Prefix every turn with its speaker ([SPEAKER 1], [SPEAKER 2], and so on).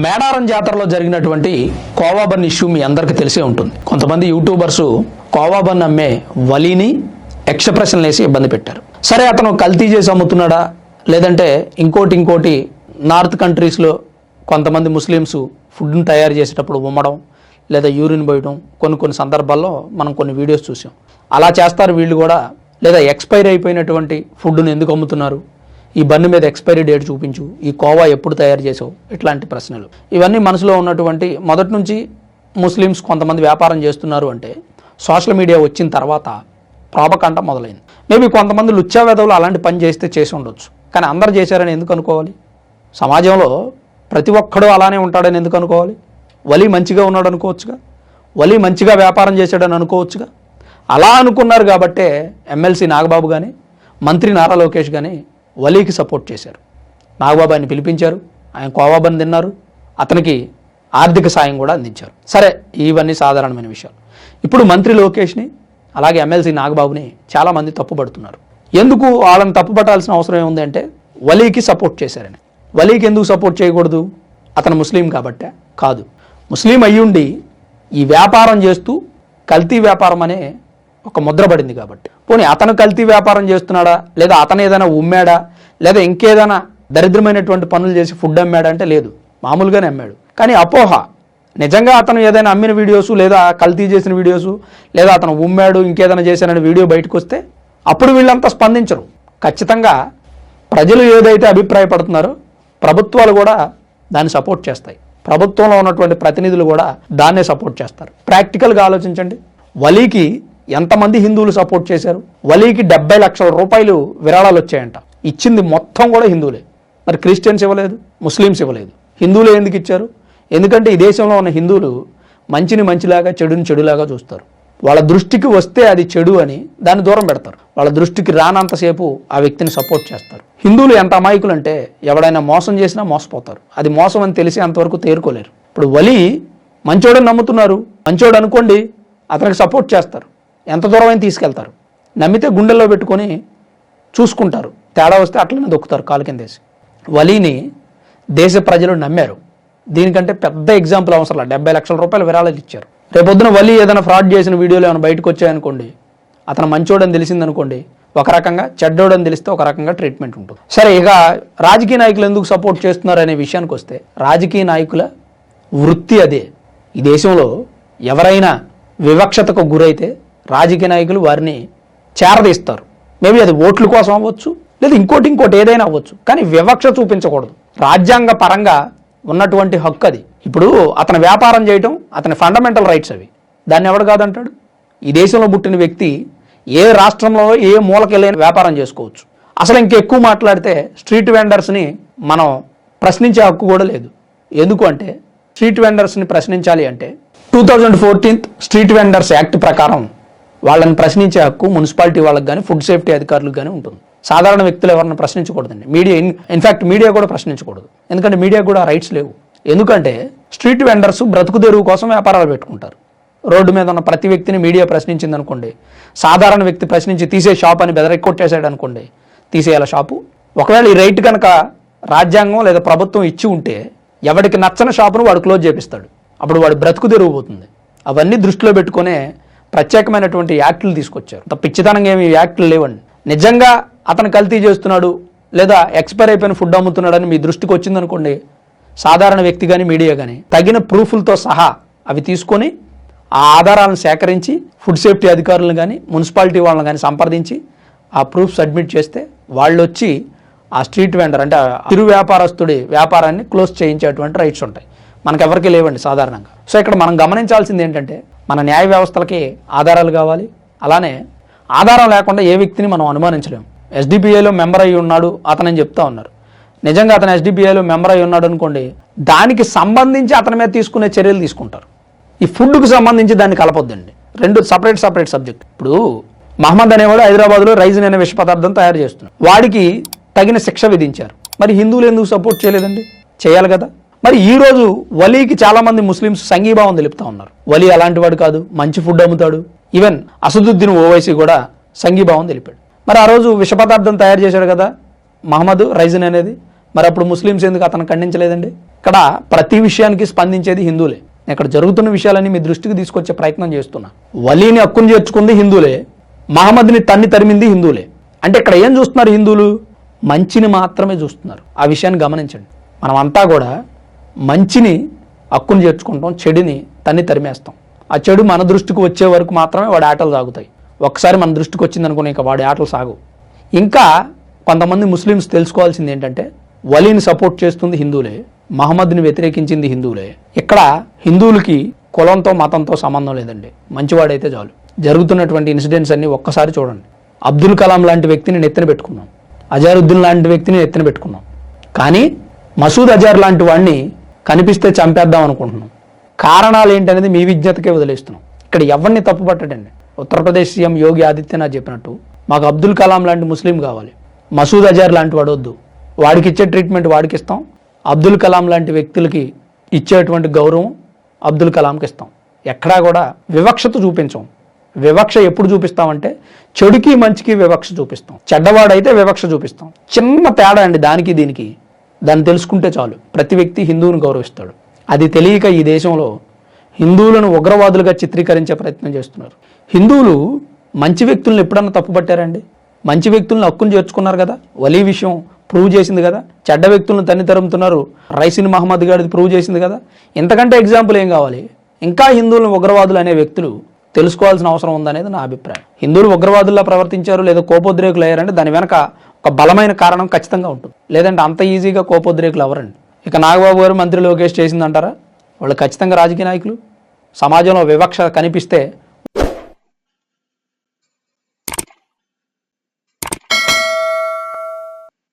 [SPEAKER 1] మేడారం జాతరలో జరిగినటువంటి khoa bun issue మీ అందరికీ తెలిసే ఉంటుంది. కొంతమంది యూట్యూబర్స్ కోవా బన్ అమ్మే వలీని ఎక్స్ప్రెషన్లు వేసి ఇబ్బంది పెట్టారు. సరే, అతను కల్తీ చేసి అమ్ముతున్నాడా, లేదంటే ఇంకోటి నార్త్ కంట్రీస్లో కొంతమంది ముస్లిమ్స్ ఫుడ్ని తయారు చేసేటప్పుడు ఉమ్మడం లేదా యూరిన్ పోయడం కొన్ని సందర్భాల్లో మనం కొన్ని వీడియోస్ చూసాం. అలా చేస్తారు వీళ్ళు కూడా. లేదా ఎక్స్పైరీ అయిపోయినటువంటి ఫుడ్ని ఎందుకు అమ్ముతున్నారు, ఈ బన్ను మీద ఎక్స్పైరీ డేట్ చూపించు, ఈ కోవా ఎప్పుడు తయారు చేసావు, ఇట్లాంటి ప్రశ్నలు. ఇవన్నీ మనసులో ఉన్నటువంటి మొదటి నుంచి ముస్లిమ్స్ కొంతమంది వ్యాపారం చేస్తున్నారు అంటే సోషల్ మీడియా వచ్చిన తర్వాత ప్రాపకంట మొదలైంది. మేబీ కొంతమంది లుచ్చా వెధవులు అలాంటి పని చేసి ఉండొచ్చు, కానీ అందరు చేశారని ఎందుకు అనుకోవాలి? సమాజంలో ప్రతి ఒక్కడూ అలానే ఉంటాడని ఎందుకు అనుకోవాలి? వలి మంచిగా ఉన్నాడు అనుకోవచ్చుగా, వలి మంచిగా వ్యాపారం చేశాడని అనుకోవచ్చుగా. అలా అనుకున్నారు కాబట్టే ఎమ్మెల్సీ నాగబాబు కానీ మంత్రి నారా లోకేష్ కానీ వలీకి సపోర్ట్ చేశారు. నాగబాబు ఆయన పిలిపించారు, ఆయన కోవా బన్ తిన్నారు, అతనికి ఆర్థిక సాయం కూడా అందించారు. సరే, ఇవన్నీ సాధారణమైన విషయాలు. ఇప్పుడు మంత్రి లోకేష్ని అలాగే ఎమ్మెల్సీ నాగబాబుని చాలామంది తప్పుపడుతున్నారు. ఎందుకు వాళ్ళని తప్పుపట్టాల్సిన అవసరం ఏముంది అంటే వలీకి సపోర్ట్ చేశారని. వలీకి ఎందుకు సపోర్ట్ చేయకూడదు? అతను ముస్లిం కాబట్టే? కాదు, ముస్లిం అయ్యుండి ఈ వ్యాపారం చేస్తూ కల్తీ వ్యాపారం అనే ఒక ముద్ర పడింది కాబట్టి. పోనీ అతను కల్తీ వ్యాపారం చేస్తున్నాడా, లేదా అతను ఏదైనా ఉమ్మాడా, లేదా ఇంకేదైనా దరిద్రమైనటువంటి పనులు చేసి ఫుడ్ అమ్మాడా అంటే లేదు, మామూలుగానే అమ్మాడు. కానీ అపోహ, నిజంగా అతను ఏదైనా అమ్మిన వీడియోసు లేదా కల్తీ చేసిన వీడియోసు లేదా అతను ఉమ్మాడు ఇంకేదైనా చేశానని వీడియో బయటకు వస్తే అప్పుడు వీళ్ళంతా స్పందించరు. ఖచ్చితంగా ప్రజలు ఏదైతే అభిప్రాయపడుతున్నారో ప్రభుత్వాలు కూడా దాన్ని సపోర్ట్ చేస్తాయి. ప్రభుత్వంలో ఉన్నటువంటి ప్రతినిధులు కూడా దాన్నే సపోర్ట్ చేస్తారు. ప్రాక్టికల్గా ఆలోచించండి, వలీకి ఎంతమంది హిందువులు సపోర్ట్ చేశారు? వలీకి 70 లక్షల రూపాయలు విరాళాలు వచ్చాయంట. ఇచ్చింది మొత్తం కూడా హిందువులే. మరి క్రిస్టియన్స్ ఇవ్వలేదు, ముస్లిమ్స్ ఇవ్వలేదు. హిందువులే ఎందుకు ఇచ్చారు? ఎందుకంటే ఈ దేశంలో ఉన్న హిందువులు మంచిని మంచిలాగా చెడుని చెడులాగా చూస్తారు. వాళ్ళ దృష్టికి వస్తే అది చెడు అని దాన్ని దూరం పెడతారు. వాళ్ళ దృష్టికి రానంతసేపు ఆ వ్యక్తిని సపోర్ట్ చేస్తారు. హిందువులు ఎంత అమాయకులు అంటే ఎవడైనా మోసం చేసినా మోసపోతారు. అది మోసం అని తెలిసి అంతవరకు తేరుకోలేరు. ఇప్పుడు వలి మంచోడని నమ్ముతున్నారు, మంచోడు అనుకోండి, అతనికి సపోర్ట్ చేస్తారు, ఎంత దూరమైనా తీసుకెళ్తారు. నమ్మితే గుండెల్లో పెట్టుకొని చూసుకుంటారు, తేడా వస్తే అట్లనే దొక్కుతారు కాలు కిందేసి. వలీని దేశ ప్రజలు నమ్మారు. దీనికంటే పెద్ద ఎగ్జాంపుల్ అవసరం. 70 లక్షల రూపాయలు విరాళాలు ఇచ్చారు. రేపొద్దున వలి ఏదైనా ఫ్రాడ్ చేసిన వీడియోలు ఏమైనా బయటకు వచ్చాయనుకోండి, అతను మంచోడని తెలిసిందనుకోండి, ఒక రకంగా, చెడ్డోడని తెలిస్తే ఒక రకంగా ట్రీట్మెంట్ ఉంటుంది. సరే, ఇక రాజకీయ నాయకులు ఎందుకు సపోర్ట్ చేస్తున్నారు అనే విషయానికి వస్తే రాజకీయ నాయకుల వృత్తి అదే. ఈ దేశంలో ఎవరైనా వివక్షతకు గురైతే రాజకీయ నాయకులు వారిని చేరదీస్తారు. మేబీ అది ఓట్ల కోసం అవ్వచ్చు, లేదా ఇంకోటి ఏదైనా అవ్వచ్చు, కానీ వివక్ష చూపించకూడదు. రాజ్యాంగ పరంగా ఉన్నటువంటి హక్కు అది. ఇప్పుడు అతను వ్యాపారం చేయటం అతని ఫండమెంటల్ రైట్స్ అవి, దాన్ని ఎవడు కాదంటాడు? ఈ దేశంలో పుట్టిన వ్యక్తి ఏ రాష్ట్రంలో ఏ మూలకెళ్ళైనా వ్యాపారం చేసుకోవచ్చు. అసలు ఇంకెక్కువ మాట్లాడితే స్ట్రీట్ వెండర్స్ని మనం ప్రశ్నించే హక్కు కూడా లేదు. ఎందుకు అంటే స్ట్రీట్ వెండర్స్ని ప్రశ్నించాలి అంటే 2014 స్ట్రీట్ వెండర్స్ యాక్ట్ ప్రకారం వాళ్ళని ప్రశ్నించే హక్కు మున్సిపాలిటీ వాళ్ళకి కానీ ఫుడ్ సేఫ్టీ అధికారులకు కానీ ఉంటుంది. సాధారణ వ్యక్తులు ఎవరిని ప్రశ్నించకూడదండి. ఇన్ఫ్యాక్ట్ మీడియా కూడా ప్రశ్నించకూడదు. ఎందుకంటే మీడియా కూడా రైట్స్ లేవు. ఎందుకంటే స్ట్రీట్ వెండర్స్ బ్రతుకు తెరువు కోసం వ్యాపారాలు పెట్టుకుంటారు. రోడ్డు మీద ఉన్న ప్రతి వ్యక్తిని మీడియా ప్రశ్నించింది అనుకోండి, సాధారణ వ్యక్తి ప్రశ్నించి తీసే షాప్ అని బెదరెక్కొట్టేశాడు అనుకోండి, తీసేయాల షాపు. ఒకవేళ ఈ రైట్ కనుక రాజ్యాంగం లేదా ప్రభుత్వం ఇచ్చి ఉంటే ఎవరికి నచ్చని షాపును వాడు క్లోజ్ చేపిస్తాడు. అప్పుడు వాడు బ్రతుకు తెరువు పోతుంది. అవన్నీ దృష్టిలో పెట్టుకునే ప్రత్యేకమైనటువంటి యాక్టులు తీసుకొచ్చారు. పిచ్చితనంగా ఏమి యాక్టులు లేవండి. నిజంగా అతను కల్తీ చేస్తున్నాడు లేదా ఎక్స్పైర్ అయిపోయిన ఫుడ్ అమ్ముతున్నాడని మీ దృష్టికి వచ్చిందనుకోండి, సాధారణ వ్యక్తి కానీ మీడియా కానీ తగిన ప్రూఫ్లతో సహా అవి తీసుకొని ఆ ఆధారాలను సేకరించి ఫుడ్ సేఫ్టీ అధికారులను కానీ మున్సిపాలిటీ వాళ్ళని కానీ సంప్రదించి ఆ ప్రూఫ్ సబ్మిట్ చేస్తే వాళ్ళు వచ్చి ఆ స్ట్రీట్ వెండర్ అంటే చిరు వ్యాపారస్తుడి వ్యాపారాన్ని క్లోజ్ చేయించేటువంటి రైట్స్ ఉంటాయి. మనకెవరికి లేవండి సాధారణంగా. సో ఇక్కడ మనం గమనించాల్సింది ఏంటంటే మన న్యాయ వ్యవస్థలకి ఆధారాలు కావాలి. అలానే ఆధారం లేకుండా ఏ వ్యక్తిని మనం అనుమానించలేము. ఎస్డిపిఐలో మెంబర్ అయ్యి ఉన్నాడు అతనని చెప్తా ఉన్నారు. నిజంగా అతను ఎస్డిపిఐలో మెంబర్ అయ్యి ఉన్నాడు అనుకోండి, దానికి సంబంధించి అతని మీద తీసుకునే చర్యలు తీసుకుంటారు. ఈ ఫుడ్కు సంబంధించి దాన్ని కలపొద్దండి, రెండు సపరేట్ సబ్జెక్ట్. ఇప్పుడు మహమ్మద్ అనేవాడు హైదరాబాద్లో రైజిన్ అనే విష పదార్థం తయారు చేస్తున్నాడు. వాడికి తగిన శిక్ష విధించారు. మరి హిందువులు ఎందుకు సపోర్ట్ చేయలేదండి? చేయాలి కదా. మరి ఈ రోజు వలీకి చాలా మంది ముస్లిమ్స్ సంఘీభావం తెలుపుతా ఉన్నారు. వలి అలాంటి వాడు కాదు, మంచి ఫుడ్ అమ్ముతాడు. ఈవెన్ అసదుద్దీన్ ఓవైసీ కూడా సంఘీభావం తెలిపాడు. మరి ఆ రోజు విష పదార్థం తయారు చేశాడు కదా మహమ్మద్ రైజిన్ అనేది, మరి అప్పుడు ముస్లిమ్స్ ఎందుకు అతను ఖండించలేదండి? ఇక్కడ ప్రతి విషయానికి స్పందించేది హిందువులే. ఇక్కడ జరుగుతున్న విషయాలన్నీ మీ దృష్టికి తీసుకొచ్చే ప్రయత్నం చేస్తున్నా. వలీని హక్కును చేర్చుకుంది హిందువులే, మహమ్మద్ని తరిమింది హిందువులే. అంటే ఇక్కడ ఏం చూస్తున్నారు హిందువులు? మంచిని మాత్రమే చూస్తున్నారు. ఆ విషయాన్ని గమనించండి. మనమంతా కూడా మంచిని హక్కును చేర్చుకుంటాం, చెడుని తరిమేస్తాం. ఆ చెడు మన దృష్టికి వచ్చే వరకు మాత్రమే వాడి ఆటలు సాగుతాయి. ఒక్కసారి మన దృష్టికి వచ్చిందనుకుని ఇంకా వాడి ఆటలు సాగు. ఇంకా కొంతమంది ముస్లిమ్స్ తెలుసుకోవాల్సింది ఏంటంటే, వలీని సపోర్ట్ చేస్తుంది హిందువులే, మహమ్మద్ని వ్యతిరేకించింది హిందువులే. ఇక్కడ హిందువులకి కులంతో మతంతో సంబంధం లేదండి, మంచివాడైతే చాలు. జరుగుతున్నటువంటి ఇన్సిడెంట్స్ అన్ని ఒక్కసారి చూడండి. అబ్దుల్ కలాం లాంటి వ్యక్తిని నెత్తిన పెట్టుకున్నాం, అజారుద్దీన్ లాంటి వ్యక్తిని నెత్తిన పెట్టుకున్నాం, కానీ మసూద్ అజార్ లాంటి వాడిని కనిపిస్తే చంపేద్దాం అనుకుంటున్నాం. కారణాలు ఏంటనేది మీ విజ్ఞతకే వదిలేస్తున్నాం. ఇక్కడ ఎవరిని తప్పు పట్టడండి. ఉత్తరప్రదేశ్ సీఎం యోగి ఆదిత్యనాథ్ చెప్పినట్టు మాకు అబ్దుల్ కలాం లాంటి ముస్లిం కావాలి, మసూద్ అజార్ లాంటి వాడు వద్దు. వాడికి ఇచ్చే ట్రీట్మెంట్ వాడికి ఇస్తాం, అబ్దుల్ కలాం లాంటి వ్యక్తులకి ఇచ్చేటువంటి గౌరవం అబ్దుల్ కలాంకి ఇస్తాం. ఎక్కడా కూడా వివక్షత చూపించాం. వివక్ష ఎప్పుడు చూపిస్తామంటే చెడుకి మంచికి వివక్ష చూపిస్తాం, చెడ్డవాడైతే వివక్ష చూపిస్తాం. చిన్న తేడా అండి దానికి దీనికి. దాన్ని తెలుసుకుంటే చాలు. ప్రతి వ్యక్తి హిందువుని గౌరవిస్తాడు. అది తెలియక ఈ దేశంలో హిందువులను ఉగ్రవాదులుగా చిత్రీకరించే ప్రయత్నం చేస్తున్నారు. హిందువులు మంచి వ్యక్తులను ఎప్పుడన్నా తప్పుపట్టారండి? మంచి వ్యక్తులను హక్కును చేర్చుకున్నారు కదా, వలీ విషయం ప్రూవ్ చేసింది కదా. చెడ్డ వ్యక్తులను తరుముతున్నారు, రైసిన్ మహమ్మద్ గారిది ప్రూవ్ చేసింది కదా. ఇంతకంటే ఎగ్జాంపుల్ ఏం కావాలి? ఇంకా హిందువులను ఉగ్రవాదులు అనే వ్యక్తులు తెలుసుకోవాల్సిన అవసరం ఉందనేది నా అభిప్రాయం. హిందువులు ఉగ్రవాదుల్లా ప్రవర్తించారు లేదా కోపోద్రేకులు అయ్యారంటే దాని వెనక ఒక బలమైన కారణం ఖచ్చితంగా ఉంటుంది. లేదంటే అంత ఈజీగా కోపోద్రేకులు అవ్వరండి. ఇక నాగబాబు గారు మంత్రి లోకేష్ చేసిందంటారా? వాళ్ళు ఖచ్చితంగా రాజకీయ నాయకులు. సమాజంలో వివక్ష కనిపిస్తే